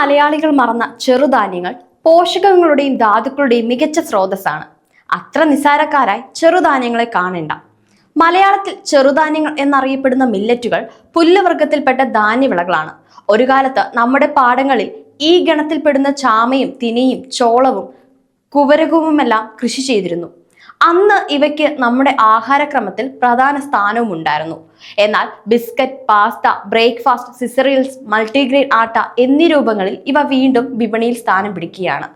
മലയാളികൾ മറന്ന ചെറുധാന്യങ്ങൾ പോഷകങ്ങളുടെയും ധാതുക്കളുടെയും മികച്ച സ്രോതസ്സാണ്. അത്ര നിസ്സാരക്കാരായി ചെറുധാന്യങ്ങളെ കാണേണ്ട. മലയാളത്തിൽ ചെറുധാന്യങ്ങൾ എന്നറിയപ്പെടുന്ന മില്ലറ്റുകൾ പുല്ലുവർഗത്തിൽപ്പെട്ട ധാന്യവിളകളാണ്. ഒരു കാലത്ത് നമ്മുടെ പാടങ്ങളിൽ ഈ ഗണത്തിൽപ്പെടുന്ന ചാമയും തിനയും ചോളവും കുവരകവുമെല്ലാം കൃഷി ചെയ്തിരുന്നു. അന്ന് ഇവയ്ക്ക് നമ്മുടെ ആഹാരക്രമത്തിൽ പ്രധാന സ്ഥാനവും ഉണ്ടായിരുന്നു. എന്നാൽ ബിസ്ക്കറ്റ്, പാസ്ത, ബ്രേക്ക്ഫാസ്റ്റ്, സിസറിയൽസ്, മൾട്ടിഗ്രെയിൻ ആട്ട എന്നീ രൂപങ്ങളിൽ ഇവ വീണ്ടും വിപണിയിൽ സ്ഥാനം പിടിക്കുകയാണ്.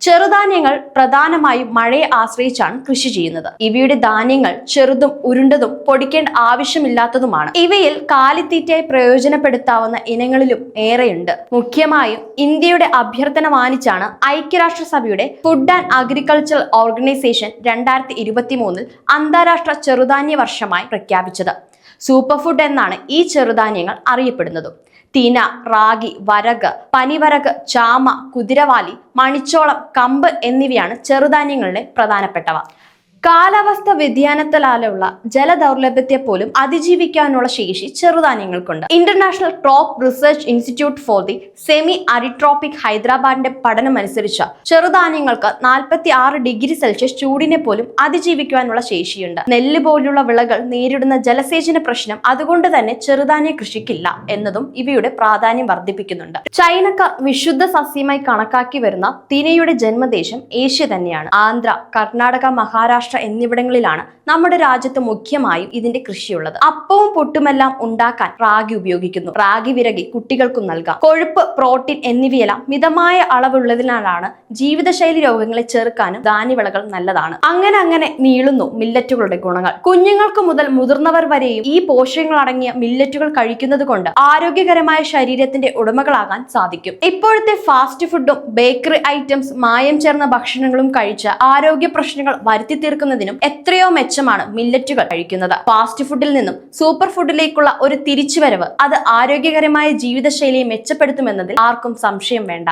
ചെറുധാന്യങ്ങൾ പ്രധാനമായും മഴയെ ആശ്രയിച്ചാണ് കൃഷി ചെയ്യുന്നത്. ഇവയുടെ ധാന്യങ്ങൾ ചെറുതും ഉരുണ്ടതും പൊടിക്കേണ്ട ആവശ്യമില്ലാത്തതുമാണ്. ഇവയിൽ കാലിത്തീറ്റയായി പ്രയോജനപ്പെടുത്താവുന്ന ഇനങ്ങളിലും ഏറെയുണ്ട്. മുഖ്യമായും ഇന്ത്യയുടെ അഭ്യർത്ഥന മാനിച്ചാണ് ഐക്യരാഷ്ട്രസഭയുടെ ഫുഡ് ആൻഡ് അഗ്രികൾച്ചറൽ ഓർഗനൈസേഷൻ 2023 അന്താരാഷ്ട്ര ചെറുധാന്യ വർഷമായി പ്രഖ്യാപിച്ചത്. സൂപ്പർ ഫുഡ് എന്നാണ് ഈ ചെറുധാന്യങ്ങൾ അറിയപ്പെടുന്നത്. തിന, റാഗി, വരക്, പനിവരക്, ചാമ, കുതിരവാലി, മണിച്ചോളം, കമ്പ് എന്നിവയാണ് ചെറുധാന്യങ്ങളുടെ പ്രധാനപ്പെട്ടവ. കാലാവസ്ഥ വ്യതിയാനത്താലുള്ള ജലദൗർലഭ്യത്തെ പോലും അതിജീവിക്കാനുള്ള ശേഷി ചെറുധാന്യങ്ങൾക്കുണ്ട്. International Crop Research Institute for the Semi Arid Tropic ഹൈദരാബാദിന്റെ പഠനമനുസരിച്ച് ചെറുധാന്യങ്ങൾക്ക് 46 ഡിഗ്രി സെൽഷ്യസ് ചൂടിനെ പോലും അതിജീവിക്കുവാനുള്ള ശേഷിയുണ്ട്. നെല്ല് പോലുള്ള വിളകൾ നേരിടുന്ന ജലസേചന പ്രശ്നം അതുകൊണ്ട് തന്നെ ചെറുധാന്യ കൃഷിക്കില്ല എന്നതും ഇവയുടെ പ്രാധാന്യം വർദ്ധിപ്പിക്കുന്നുണ്ട്. ചൈനക്കാർ വിശുദ്ധ സസ്യമായി കണക്കാക്കി വരുന്ന തിനയുടെ ജന്മദേശം ഏഷ്യ തന്നെയാണ്. ആന്ധ്ര, കർണാടക, മഹാരാഷ്ട്ര എന്നിവിടങ്ങളിലാണ് നമ്മുടെ രാജ്യത്ത് മുഖ്യമായും ഇതിന്റെ കൃഷിയുള്ളത്. അപ്പവും പുട്ടുമെല്ലാം ഉണ്ടാക്കാൻ റാഗി ഉപയോഗിക്കുന്നു. റാഗി വിരകി കുട്ടികൾക്കും നൽകാം. കൊഴുപ്പ്, പ്രോട്ടീൻ എന്നിവയെല്ലാം മിതമായ അളവുള്ളതിനാലാണ് ജീവിതശൈലി രോഗങ്ങളെ ചെറുക്കാനും ധാന്യവിളകൾ നല്ലതാണ്. അങ്ങനെ നീളുന്നു മില്ലറ്റുകളുടെ ഗുണങ്ങൾ. കുഞ്ഞുങ്ങൾക്ക് മുതൽ മുതിർന്നവർ വരെയും ഈ പോഷകങ്ങൾ അടങ്ങിയ മില്ലറ്റുകൾ കഴിക്കുന്നത് കൊണ്ട് ആരോഗ്യകരമായ ശരീരത്തിന്റെ ഉടമകളാകാൻ സാധിക്കും. ഇപ്പോഴത്തെ ഫാസ്റ്റ് ഫുഡും ബേക്കറി ഐറ്റംസ്, മായം ചേർന്ന ഭക്ഷണങ്ങളും കഴിച്ച് ആരോഗ്യ പ്രശ്നങ്ങൾ വരുത്തി തീർക്കുന്നതിനും എത്രയോ മെച്ചമാണ് മില്ലറ്റുകൾ കഴിക്കുന്നത്. ഫാസ്റ്റ് ഫുഡിൽ നിന്നും സൂപ്പർ ഫുഡിലേക്കുള്ള ഒരു തിരിച്ചുവരവ് അത് ആരോഗ്യകരമായ ജീവിതശൈലിയെ മെച്ചപ്പെടുത്തുമെന്നതിൽ ആർക്കും സംശയം വേണ്ട.